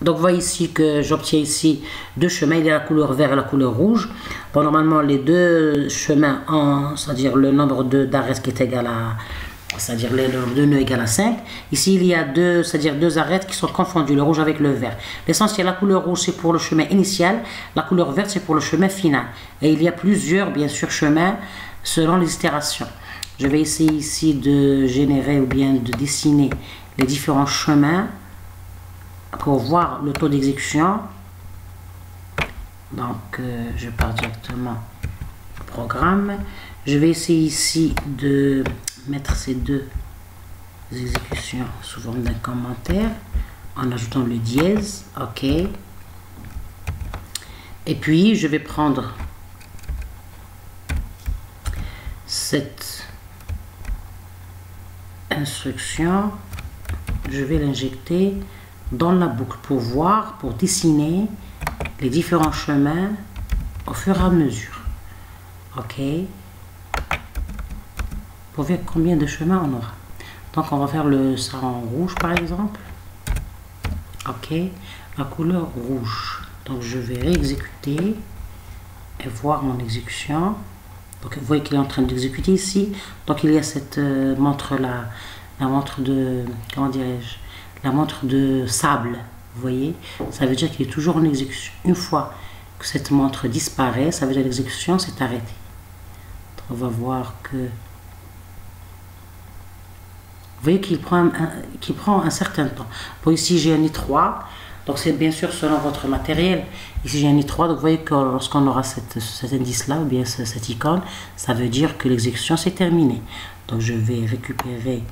Donc vous voyez ici que j'obtiens ici deux chemins, il y a la couleur vert et la couleur rouge. Bon, normalement les deux chemins ont, c'est-à-dire le nombre d'arêtes qui est égal à, c'est-à-dire le nombre de nœuds égal à 5. Ici il y a deux, c'est-à-dire deux arêtes qui sont confondues, le rouge avec le vert. L'essentiel, la couleur rouge c'est pour le chemin initial, la couleur verte c'est pour le chemin final. Et il y a plusieurs, bien sûr, chemins selon les itérations. Je vais essayer ici de générer ou bien de dessiner les différents chemins pour voir le taux d'exécution. Donc je pars directement au programme. Je vais essayer ici de mettre ces deux exécutions sous forme d'un commentaire en ajoutant le dièse. OK. Et puis je vais prendre cette instruction, je vais l'injecter dans la boucle pour voir, pour dessiner les différents chemins au fur et à mesure. OK. Pour voir combien de chemins on aura. Donc on va faire ça en rouge par exemple. OK. La couleur rouge. Donc je vais réexécuter et voir mon exécution. Donc vous voyez qu'il est en train d'exécuter ici. Donc il y a cette montre là, la montre de, comment dirais-je, la montre de sable. Vous voyez, ça veut dire qu'il est toujours en exécution. Une fois que cette montre disparaît, ça veut dire que l'exécution s'est arrêtée. Donc, on va voir que, vous voyez qu'il prend un certain temps. Bon, ici j'ai un I3. Donc c'est bien sûr selon votre matériel. Ici j'ai un I3, donc vous voyez que lorsqu'on aura cet indice-là, ou bien cette icône, ça veut dire que l'exécution s'est terminée. Donc je vais récupérer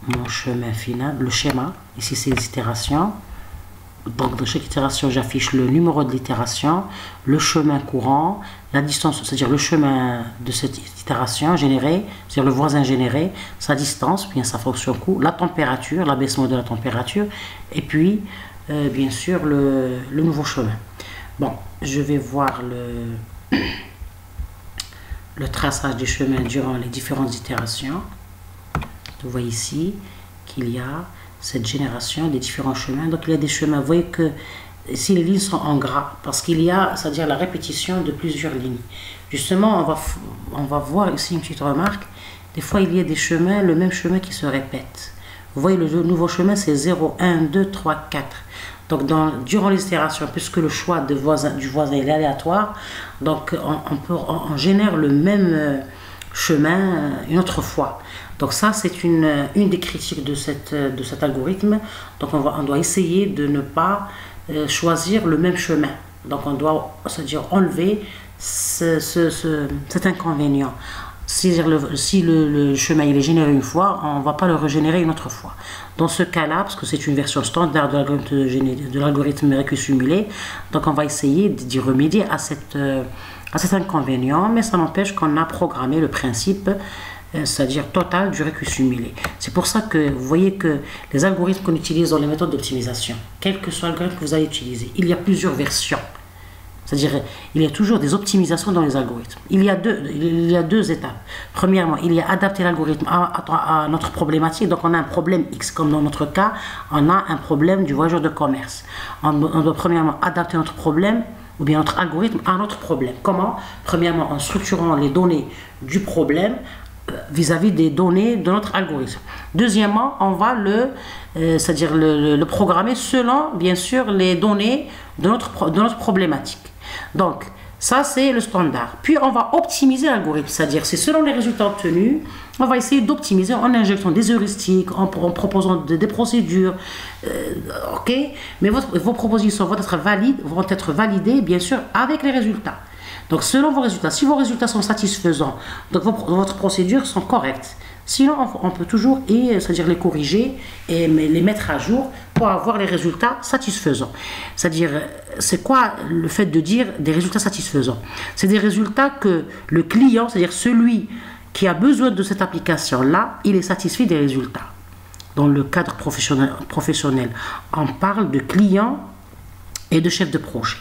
mon chemin final, le schéma. Ici c'est les itérations. Donc dans chaque itération, j'affiche le numéro de l'itération, le chemin courant, la distance, c'est-à-dire le chemin de cette itération générée, c'est-à-dire le voisin généré, sa distance, bien sa fonction coût, la température, l'abaissement de la température, et puis bien sûr le nouveau chemin. Bon, je vais voir le traçage des chemins durant les différentes itérations. Vous voyez ici qu'il y a cette génération des différents chemins. Donc il y a des chemins, vous voyez que ici les lignes sont en gras parce qu'il y a, c'est-à-dire la répétition de plusieurs lignes. Justement, on va voir ici une petite remarque. Des fois il y a des chemins, le même chemin qui se répète. Vous voyez, le nouveau chemin c'est 0, 1, 2, 3, 4. Donc durant l'itération, puisque le choix du voisin est aléatoire, donc on génère le même chemin une autre fois. Donc ça c'est une des critiques de cet algorithme. Donc on doit essayer de ne pas choisir le même chemin. Donc on doit, c'est-à-dire enlever cet inconvénient. Si le chemin il est généré une fois, on ne va pas le régénérer une autre fois. Dans ce cas-là, parce que c'est une version standard de l'algorithme récusumulé, donc on va essayer d'y remédier à cet inconvénient, mais ça n'empêche qu'on a programmé le principe, c'est-à-dire total du récusumulé. C'est pour ça que vous voyez que les algorithmes qu'on utilise dans les méthodes d'optimisation, quel que soit l'algorithme que vous allez utiliser, il y a plusieurs versions. C'est-à-dire, il y a toujours des optimisations dans les algorithmes. Il y a deux étapes. Premièrement, il y a adapter l'algorithme à notre problématique. Donc, on a un problème X, comme dans notre cas, on a un problème du voyageur de commerce. On doit premièrement adapter notre problème, ou bien notre algorithme, à notre problème. Comment? Premièrement, en structurant les données du problème vis-à-vis des données de notre algorithme. Deuxièmement, on va c'est-à-dire le programmer selon, bien sûr, les données de notre problématique. Donc, ça, c'est le standard. Puis, on va optimiser l'algorithme, c'est-à-dire, c'est selon les résultats obtenus, on va essayer d'optimiser en injectant des heuristiques, en proposant des procédures, ok? Mais vos propositions vont être validées, bien sûr, avec les résultats. Donc, selon vos résultats, si vos résultats sont satisfaisants, donc votre procédures sont correctes. Sinon, on peut toujours, c'est-à-dire les corriger et les mettre à jour pour avoir les résultats satisfaisants. C'est-à-dire, c'est quoi le fait de dire des résultats satisfaisants? C'est des résultats que le client, c'est-à-dire celui qui a besoin de cette application-là, il est satisfait des résultats. Dans le cadre professionnel, on parle de client et de chef de projet.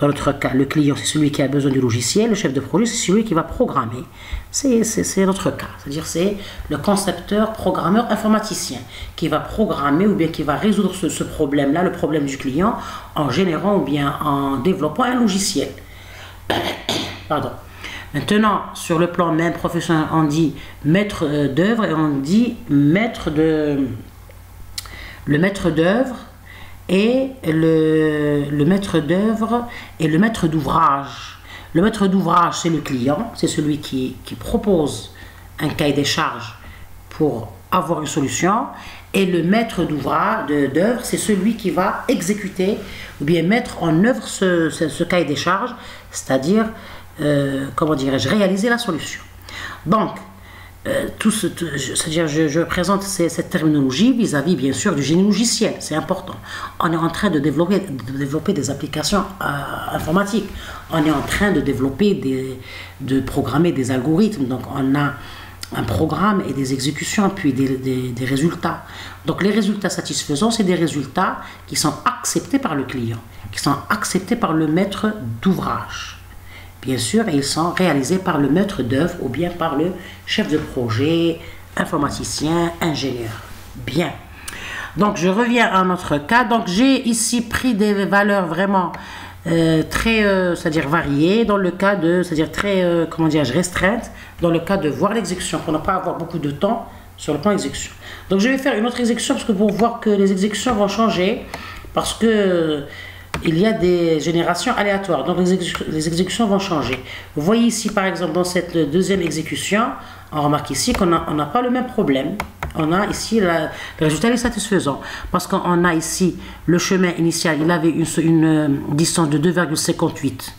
Dans notre cas, le client, c'est celui qui a besoin du logiciel. Le chef de projet, c'est celui qui va programmer. C'est notre cas. C'est-à-dire, c'est le concepteur, programmeur, informaticien qui va programmer ou bien qui va résoudre ce problème-là, le problème du client, en générant ou bien en développant un logiciel. Pardon. Maintenant, sur le plan même professionnel, on dit maître d'œuvre et on dit le maître d'œuvre et le maître d'œuvre et le maître d'ouvrage. Le maître d'ouvrage, c'est le client, c'est celui qui propose un cahier des charges pour avoir une solution. Et le maître d'œuvre, c'est celui qui va exécuter ou bien mettre en œuvre ce cahier des charges, c'est-à-dire, comment dirais-je, réaliser la solution. Donc, c'est-à-dire je présente cette terminologie vis-à-vis bien sûr du génie logiciel, c'est important. On est en train de développer des applications informatiques, on est en train de programmer des algorithmes, donc on a un programme et des exécutions puis des résultats. Donc les résultats satisfaisants, c'est des résultats qui sont acceptés par le client, qui sont acceptés par le maître d'ouvrage. Bien sûr, ils sont réalisés par le maître d'œuvre ou bien par le chef de projet, informaticien, ingénieur. Bien. Donc, je reviens à notre cas. Donc, j'ai ici pris des valeurs vraiment très, c'est-à-dire variées, dans le cas de, c'est-à-dire très, comment dirais-je, restreintes, dans le cas de voir l'exécution, pour ne pas avoir beaucoup de temps sur le plan exécution. Donc, je vais faire une autre exécution parce que pour voir que les exécutions vont changer, parce que il y a des générations aléatoires, donc les exécutions vont changer. Vous voyez ici, par exemple, dans cette deuxième exécution, on remarque ici qu'on n'a pas le même problème. On a ici, le résultat est satisfaisant, parce qu'on a ici le chemin initial, il avait une distance de 2,58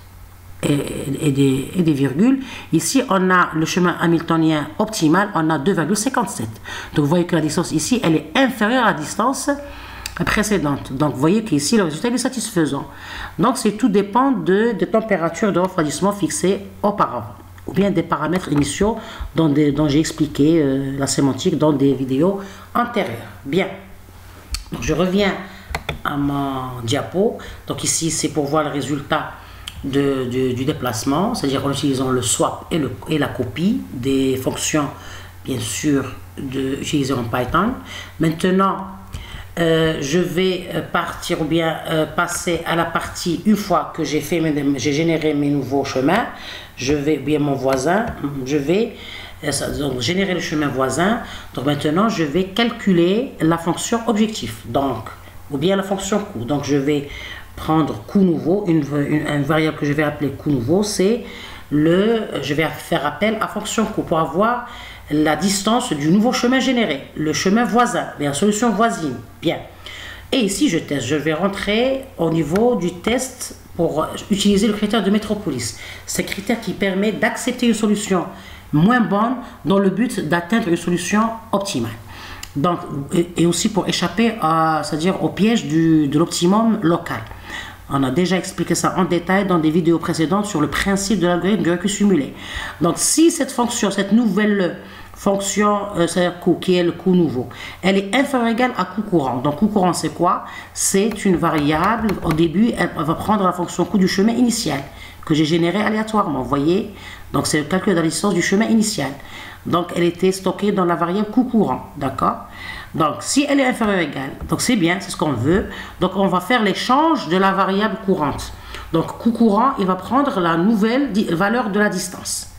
et des virgules. Ici, on a le chemin hamiltonien optimal, on a 2,57. Donc, vous voyez que la distance ici, elle est inférieure à la distance précédente. Donc, vous voyez qu'ici, le résultat est satisfaisant. Donc, tout dépend des températures de refroidissement fixées auparavant, ou bien des paramètres initiaux dont j'ai expliqué la sémantique dans des vidéos antérieures. Bien. Donc, je reviens à mon diapo. Donc, ici, c'est pour voir le résultat du déplacement, c'est-à-dire en utilisant le swap et la copie des fonctions, bien sûr, utilisées en Python. Maintenant, je vais partir ou bien passer à la partie, une fois que j'ai généré mes nouveaux chemins, je vais, bien mon voisin, je vais donc, générer le chemin voisin. Donc maintenant, je vais calculer la fonction objectif, donc, ou bien la fonction coût. Donc je vais prendre coût nouveau, une variable que je vais appeler coût nouveau, c'est je vais faire appel à fonction coût pour avoir la distance du nouveau chemin généré, le chemin voisin, la solution voisine. Bien. Et ici, je teste. Je vais rentrer au niveau du test pour utiliser le critère de Metropolis. C'est le critère qui permet d'accepter une solution moins bonne dans le but d'atteindre une solution optimale. Donc, et aussi pour échapper c'est-à-dire au piège de l'optimum local. On a déjà expliqué ça en détail dans des vidéos précédentes sur le principe de l'algorithme du recul simulé. Donc, si cette fonction, cette nouvelle fonction, c'est-à-dire coût, qui est le coût nouveau, elle est inférieure ou égale à coût courant. Donc, coût courant, c'est quoi? C'est une variable. Au début, elle va prendre la fonction coût du chemin initial que j'ai généré aléatoirement. Vous voyez? Donc, c'est le calcul de la distance du chemin initial. Donc, elle était stockée dans la variable coût courant. D'accord? Donc, si elle est inférieure ou égale, donc c'est bien, c'est ce qu'on veut. Donc, on va faire l'échange de la variable courante. Donc, coût courant, il va prendre la nouvelle valeur de la distance.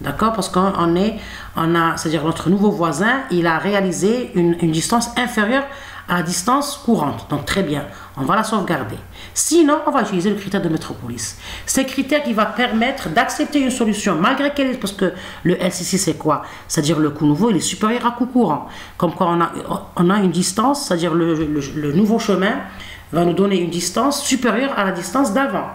D'accord? Parce c'est-à-dire notre nouveau voisin, il a réalisé une distance inférieure à la distance courante. Donc, très bien, on va la sauvegarder. Sinon, on va utiliser le critère de Metropolis. C'est le critère qui va permettre d'accepter une solution, malgré qu'elle est, parce que le LCC, c'est quoi? C'est-à-dire le coût nouveau, il est supérieur à coût courant. Comme quoi, on a une distance, c'est-à-dire le nouveau chemin va nous donner une distance supérieure à la distance d'avant.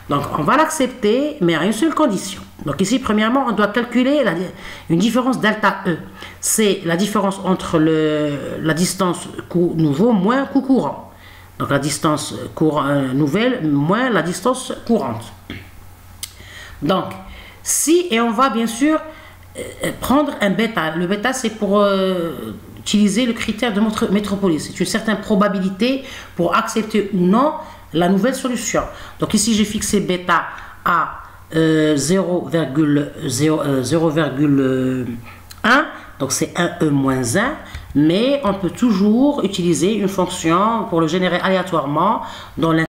Donc, on va l'accepter, mais à une seule condition. Donc, ici, premièrement, on doit calculer une différence delta E. C'est la différence entre la distance coût nouveau moins coût courant. Donc, la distance nouvelle moins la distance courante. Donc, et on va bien sûr prendre un bêta. Le bêta, c'est pour utiliser le critère de Metropolis. C'est une certaine probabilité pour accepter ou non la nouvelle solution. Donc ici, j'ai fixé bêta à 0,1, donc c'est 1e moins 1, mais on peut toujours utiliser une fonction pour le générer aléatoirement dans